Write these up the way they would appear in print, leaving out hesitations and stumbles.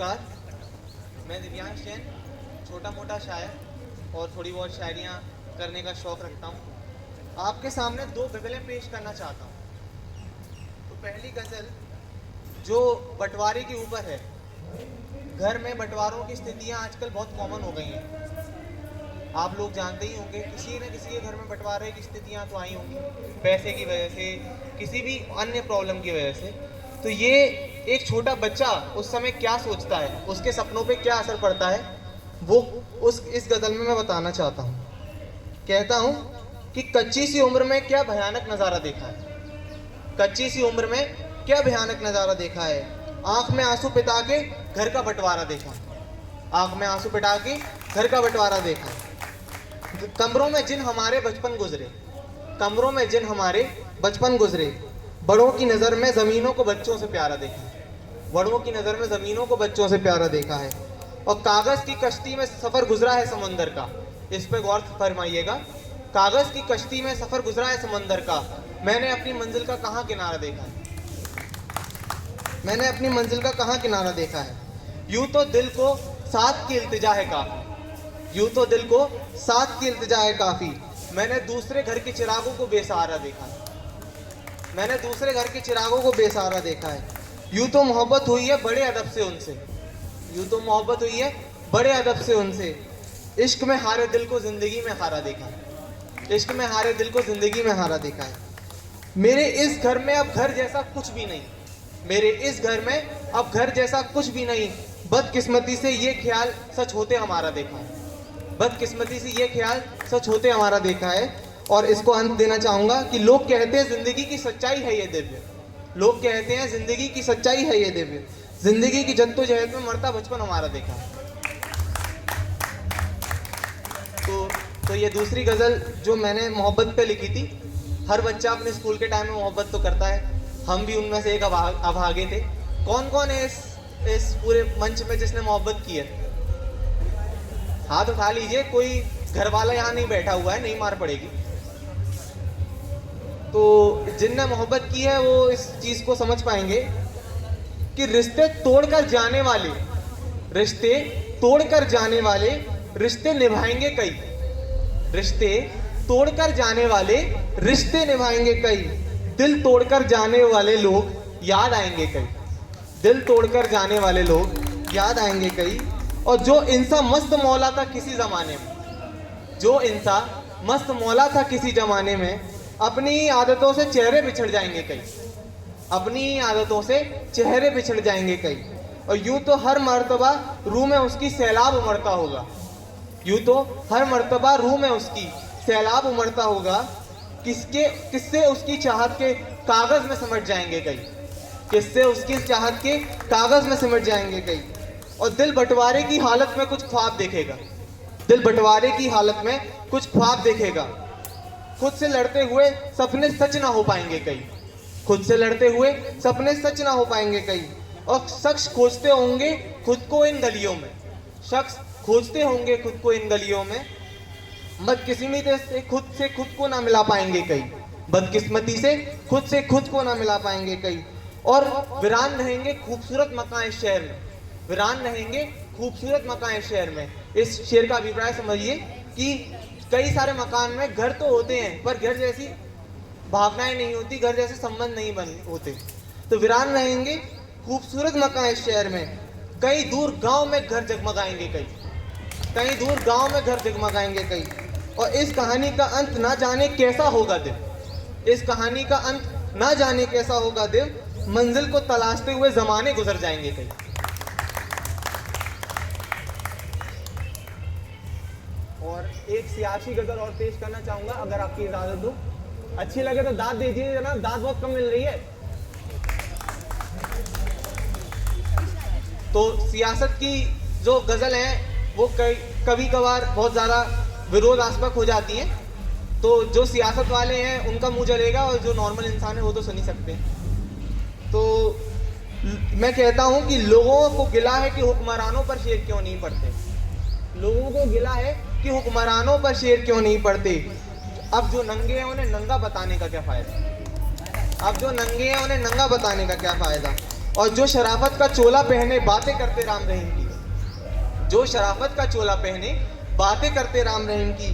नमस्कार, मैं दिव्यांश जैन, छोटा मोटा शायर और थोड़ी बहुत शायरियाँ करने का शौक़ रखता हूँ। आपके सामने दो गज़लें पेश करना चाहता हूँ। तो पहली गज़ल जो बंटवारे के ऊपर है। घर में बंटवारों की स्थितियाँ आजकल बहुत कॉमन हो गई हैं। आप लोग जानते ही होंगे, किसी न किसी के घर में बंटवारे की स्थितियाँ तो आई होंगी, पैसे की वजह से, किसी भी अन्य प्रॉब्लम की वजह से। तो ये एक छोटा बच्चा उस समय क्या सोचता है, उसके सपनों पे क्या असर पड़ता है, वो इस गज़ल में मैं बताना चाहता हूँ। कहता हूँ कि कच्ची सी उम्र में क्या भयानक नज़ारा देखा है। कच्ची सी उम्र में क्या भयानक नज़ारा देखा है। आँख में आंसू पिता के घर का बंटवारा देखा। आँख में आंसू पिता के घर का बंटवारा देखा। कमरों में जिन हमारे बचपन गुजरे, कमरों में जिन हमारे बचपन गुजरे। बड़ों की नज़र में ज़मीनों को बच्चों से प्यारा देखा। बड़ों की नज़र में ज़मीनों को बच्चों से प्यारा देखा है। और कागज़ की कश्ती में सफ़र गुजरा है समंदर का। इस पे गौर फरमाइएगा। कागज़ की कश्ती में सफ़र गुजरा है समंदर का। मैंने अपनी मंजिल का कहाँ किनारा देखा है। मैंने अपनी मंजिल का कहाँ किनारा देखा है। यूँ तो दिल को साथ की इल्तिजा है काफ़ी। यूँ तो दिल को साथ की इल्तिजा है काफ़ी। मैंने दूसरे घर के चिरागों को बेसहारा देखा है। मैंने दूसरे घर के चिरागों को बेसहारा देखा है। यूँ तो मोहब्बत हुई है बड़े अदब से उनसे। यूँ तो मोहब्बत हुई है बड़े अदब से उनसे। इश्क में हारे दिल को ज़िंदगी में हारा देखा है। इश्क में हारे दिल को ज़िंदगी में हारा देखा है। मेरे इस घर में अब घर जैसा कुछ भी नहीं। मेरे इस घर में अब घर जैसा कुछ भी नहीं। बदकिस्मती से ये ख्याल सच होते हमारा देखा है। बदकिस्मती से ये ख्याल सच होते हमारा देखा है। और इसको अंत देना चाहूँगा कि लोग कहते हैं ज़िंदगी की सच्चाई है ये दिव्य। लोग कहते हैं ज़िंदगी की सच्चाई है ये दिव्य। ज़िंदगी की जद्दोजहद में मरता बचपन हमारा देखा है। तो ये दूसरी गज़ल जो मैंने मोहब्बत पे लिखी थी। हर बच्चा अपने स्कूल के टाइम में मोहब्बत तो करता है, हम भी उनमें से एक अभागे थे। कौन कौन है इस पूरे मंच में जिसने मोहब्बत की है? हाथ उठा लीजिए। कोई घर वाला यहाँ नहीं बैठा हुआ है, नहीं मार पड़ेगी। तो जिनने मोहब्बत की है वो इस चीज़ को समझ पाएंगे कि रिश्ते तोड़कर जाने वाले, रिश्ते तोड़कर जाने वाले रिश्ते निभाएंगे कई। रिश्ते तोड़कर जाने वाले रिश्ते निभाएंगे कई। दिल तोड़कर जाने वाले लोग याद आएंगे कई। दिल तोड़कर जाने वाले लोग याद आएंगे कई। और जो इंसान मस्त मौला था किसी ज़माने में, जो इंसान मस्त मौला था किसी ज़माने में, अपनी ही आदतों से चेहरे बिछड़ जाएंगे कई। अपनी ही आदतों से चेहरे बिछड़ जाएंगे कई। और यूँ तो हर मर्तबा रूह में उसकी सैलाब उमड़ता होगा। यूँ तो हर मर्तबा रूह में उसकी सैलाब उमड़ता होगा। किससे उसकी चाहत के कागज़ में सिमट जाएंगे कई। किससे उसकी चाहत के कागज़ में सिमट जाएंगे कई। और दिल बंटवारे की हालत में कुछ ख्वाब देखेगा। दिल बंटवारे की हालत में कुछ ख्वाब देखेगा। खुद से लड़ते हुए सपने सच ना हो पाएंगे कई। खुद से लड़ते हुए सपने सच ना हो पाएंगे कई। और शख्स खोजते होंगे खुद को इन गलियों में। शख्स खोजते होंगे खुद को इन गलियों में। बदकिस्मती से खुद को ना मिला पाएंगे कई। बदकिस्मती से खुद को ना मिला पाएंगे कई। और वीरान रहेंगे खूबसूरत मकान इस शहर में। वीरान रहेंगे खूबसूरत मकान इस शहर में। इस शेर का अभिप्राय समझिए कि कई सारे मकान में घर तो होते हैं पर घर जैसी भावनाएं नहीं होती, घर जैसे संबंध नहीं बन होते। तो वीरान रहेंगे खूबसूरत मकान इस शहर में। कई दूर गांव में घर जगमगाएंगे कई। कई दूर गांव में घर जगमगाएंगे कई। और इस कहानी का अंत ना जाने कैसा होगा दिल। इस कहानी का अंत ना जाने कैसा होगा दिल। मंजिल को तलाशते हुए ज़माने गुजर जाएंगे कई। और एक सियासी गज़ल और पेश करना चाहूँगा अगर आपकी इजाज़त हो। अच्छी लगे तो दाद दीजिए जनाब, दाद बहुत कम मिल रही है। तो सियासत की जो गज़ल हैं वो कभी कभार बहुत ज़्यादा विरोधात्मक हो जाती हैं। तो जो सियासत वाले हैं उनका मुँह जलेगा और जो नॉर्मल इंसान है वो तो सुन ही सकते हैं। तो मैं कहता हूँ कि लोगों को गिला है कि हुक्मरानों पर शेर क्यों नहीं पड़ते। लोगों को गिला है कि हुक्मरानों पर शेर क्यों नहीं पड़ते। अब जो नंगे हैं उन्हें नंगा बताने का क्या फ़ायदा। अब जो नंगे हैं उन्हें नंगा बताने का क्या फ़ायदा। और जो शराफत का चोला पहने बातें करते राम रहीम की, जो शराफत का चोला पहने बातें करते राम रहीम की,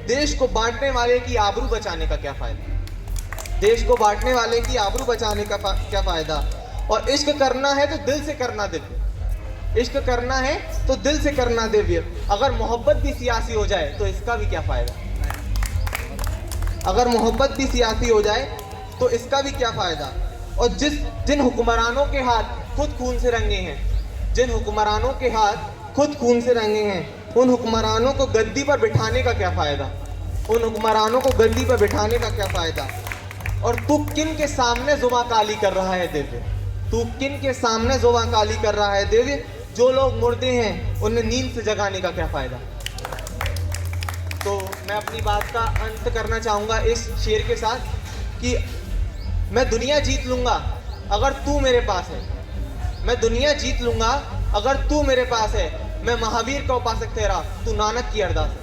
देश को बांटने वाले की आबरू बचाने का क्या फायदा, देश को बांटने वाले की आबरू बचाने का क्या फायदा। और इश्क करना है तो दिल से करना दिव्य, इश्क करना है तो दिल से करना दिव्य। अगर मोहब्बत भी सियासी हो जाए तो इसका भी क्या फायदा, अगर मोहब्बत भी सियासी हो जाए तो इसका भी क्या फायदा। और जिन हुक्मरानों के हाथ खुद खून से रंगे हैं, जिन हुक्मरानों के हाथ खुद खून से रंगे हैं, उन हुक्मरानों को गद्दी पर बिठाने का क्या फ़ायदा, उन हुक्मरानों को गद्दी पर बिठाने का क्या फ़ायदा। और तू किन के सामने जुबां काली कर रहा है दिव्य, तू किन के सामने जुबां काली कर रहा है दिव्य। जो लोग मुर्दे हैं उन्हें नींद से जगाने का क्या फ़ायदा। तो मैं अपनी बात का अंत करना चाहूँगा इस शेर के साथ कि मैं दुनिया जीत लूँगा अगर तू मेरे पास है, मैं दुनिया जीत लूँगा अगर तू मेरे पास है। मैं महावीर का उपासक तेरा, तू नानक की अरदास है।